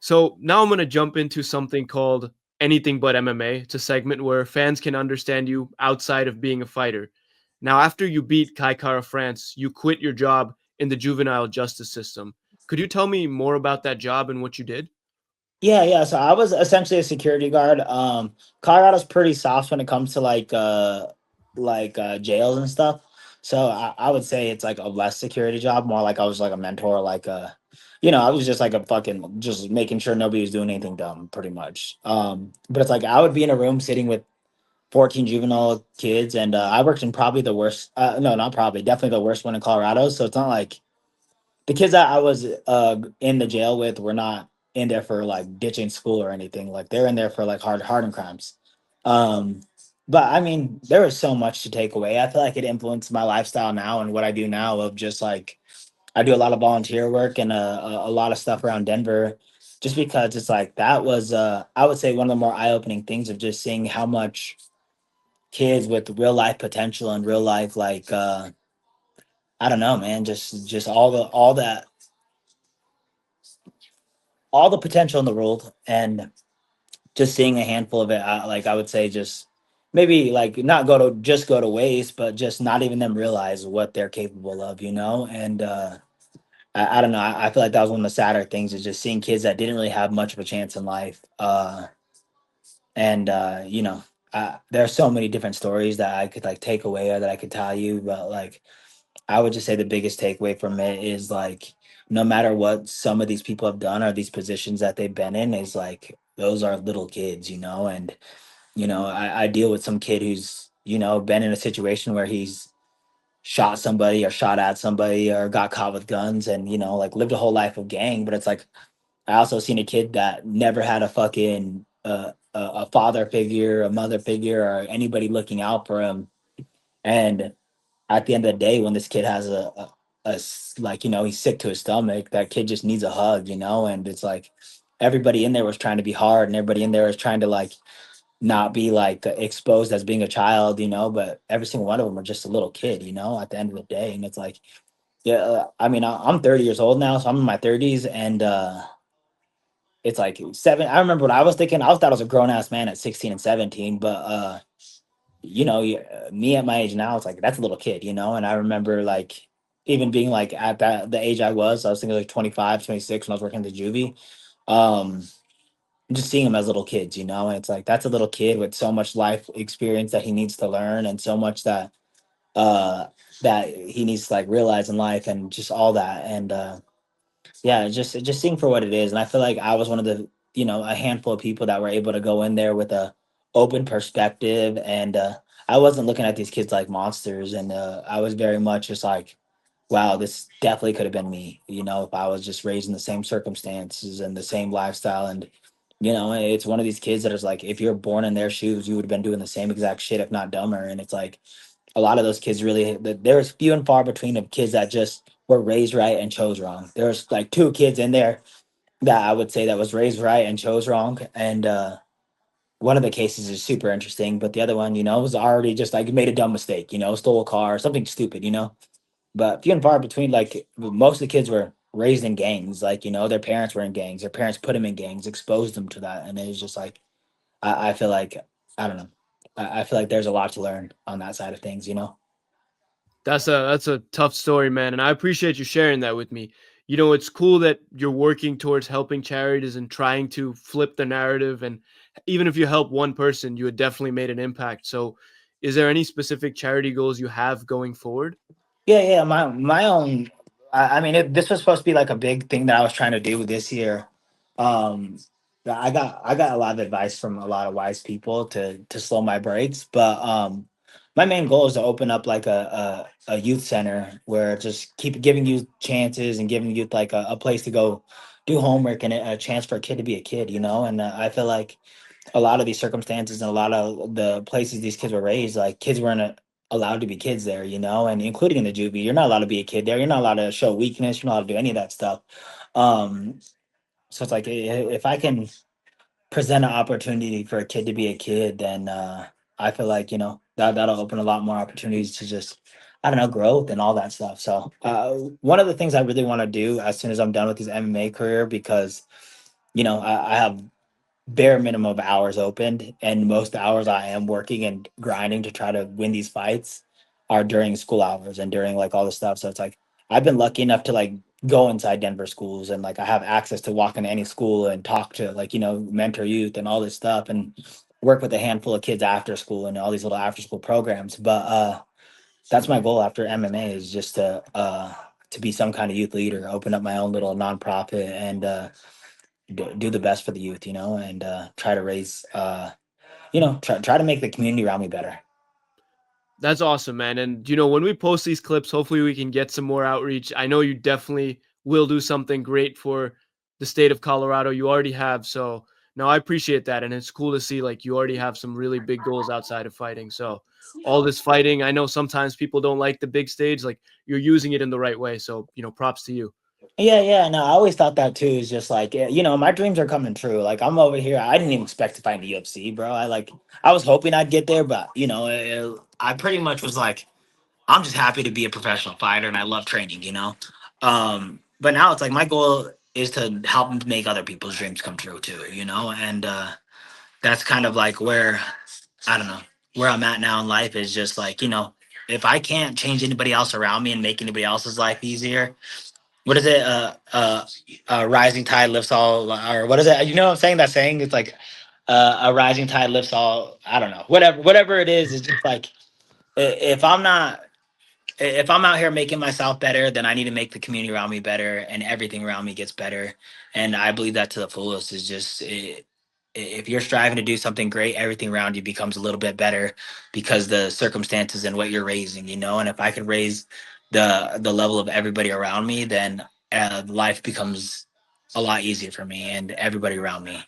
So now I'm going to jump into something called Anything But MMA. It's a segment where fans can understand you outside of being a fighter. Now, after you beat Kai Kara France, you quit your job in the juvenile justice system. Could you tell me more about that job and what you did? Yeah. So I was essentially a security guard. Colorado's pretty soft when it comes to jails and stuff. So I would say it's like a less security job, more like I was like a mentor, I was just like a fucking just making sure nobody was doing anything dumb, pretty much. But it's like I would be in a room sitting with 14 juvenile kids, and I worked in probably the worst. No, not probably, definitely the worst one in Colorado. So it's not like the kids that I was in the jail with were not in there for like ditching school or anything. Like they're in there for like hardened crimes. Um, but I mean, there was so much to take away. I feel like it influenced my lifestyle now and what I do now. Of just like I do a lot of volunteer work and a lot of stuff around Denver, just because it's like that was I would say one of the more eye opening things of just seeing how much kids with real life potential and real life I don't know, man, just all the potential in the world, and just seeing a handful of it, like I would say, just maybe like not go to waste, but just not even them realize what they're capable of, And I don't know. I feel like that was one of the sadder things is just seeing kids that didn't really have much of a chance in life. And there are so many different stories that I could like take away or that I could tell you, but like I would just say the biggest takeaway from it is like no matter what some of these people have done or these positions that they've been in is like those are little kids, and I deal with some kid who's been in a situation where he's shot somebody or shot at somebody or got caught with guns and like lived a whole life of gang, but it's like I also seen a kid that never had a fucking a father figure, a mother figure, or anybody looking out for him. And at the end of the day, when this kid has he's sick to his stomach, that kid just needs a hug, and it's like everybody in there was trying to be hard and everybody in there was trying to like not be like exposed as being a child, but every single one of them are just a little kid, at the end of the day. And it's like, yeah, I mean, I'm 30 years old now, so I'm in my 30s, and it's like I remember what I was thinking. Thought I was a grown ass man at 16 and 17, but me at my age now, it's like that's a little kid, And I remember like even being like at the age I was thinking like 25, 26 when I was working at the juvie. Um, just seeing them as little kids, And it's like that's a little kid with so much life experience that he needs to learn and so much uh that he needs to like realize in life and just all that. And yeah, just seeing for what it is. And I feel like I was one of the, a handful of people that were able to go in there with a open perspective. And I wasn't looking at these kids like monsters. And I was very much just like, wow, this definitely could have been me, if I was just raised in the same circumstances and the same lifestyle. And, it's one of these kids that is like, if you're born in their shoes, you would have been doing the same exact shit, if not dumber. And it's like, a lot of those kids really there's few and far between of kids that just were raised right and chose wrong. There's like two kids in there that I would say that was raised right and chose wrong. And one of the cases is super interesting, but the other one, was already just like made a dumb mistake, stole a car, something stupid, But few and far between, like most of the kids were raised in gangs, like, their parents were in gangs, their parents put them in gangs, exposed them to that. And it was just like, I feel like, I don't know. I feel like there's a lot to learn on that side of things. That's a tough story, man, and I appreciate you sharing that with me. It's cool that you're working towards helping charities and trying to flip the narrative. And even if you help one person, you had definitely made an impact. So, is there any specific charity goals you have going forward? Yeah. My own. I mean, this was supposed to be like a big thing that I was trying to do this year. Um, I got a lot of advice from a lot of wise people to slow my brakes, but my main goal is to open up like a youth center where just keep giving youth chances and giving youth like a place to go do homework and a chance for a kid to be a kid, And I feel like a lot of these circumstances and a lot of the places these kids were raised, like kids weren't allowed to be kids there, and including in the juvie, you're not allowed to be a kid there. You're not allowed to show weakness. You're not allowed to do any of that stuff. Um, so it's like if I can present an opportunity for a kid to be a kid, then I feel like that'll open a lot more opportunities to just I don't know growth and all that stuff. So one of the things I really want to do as soon as I'm done with this MMA career because I have bare minimum of hours opened, and most hours I am working and grinding to try to win these fights are during school hours and during like all this stuff. So it's like I've been lucky enough to like go inside Denver schools, and like I have access to walk into any school and talk to like mentor youth and all this stuff, and work with a handful of kids after school and all these little after school programs. But that's my goal after MMA, is just to be some kind of youth leader, open up my own little nonprofit, and do the best for the youth, and try to raise, try to make the community around me better. That's awesome, man. And when we post these clips, hopefully we can get some more outreach. I know you definitely will do something great for the state of Colorado. You already have. So no, I appreciate that. And it's cool to see like you already have some really big goals outside of fighting. So all this fighting, I know sometimes people don't like the big stage, like you're using it in the right way. So, props to you. Yeah, yeah. No, I always thought that too. Is just like, my dreams are coming true. Like I'm over here. I didn't even expect to fight in the UFC, bro. I was hoping I'd get there, but I pretty much was like, I'm just happy to be a professional fighter, and I love training. But now it's like my goal is to help make other people's dreams come true too. And that's kind of like where, I don't know, where I'm at now in life, is just like, if I can't change anybody else around me and make anybody else's life easier, what is it? Rising tide lifts all, or what is it? You know what I'm saying? That saying, it's like a rising tide lifts all. I don't know. Whatever it is, it's just like, if I'm not, if I'm out here making myself better, then I need to make the community around me better, and everything around me gets better. And I believe that to the fullest. Is just if you're striving to do something great, everything around you becomes a little bit better, because the circumstances and what you're raising, And if I could raise the level of everybody around me, then life becomes a lot easier for me and everybody around me.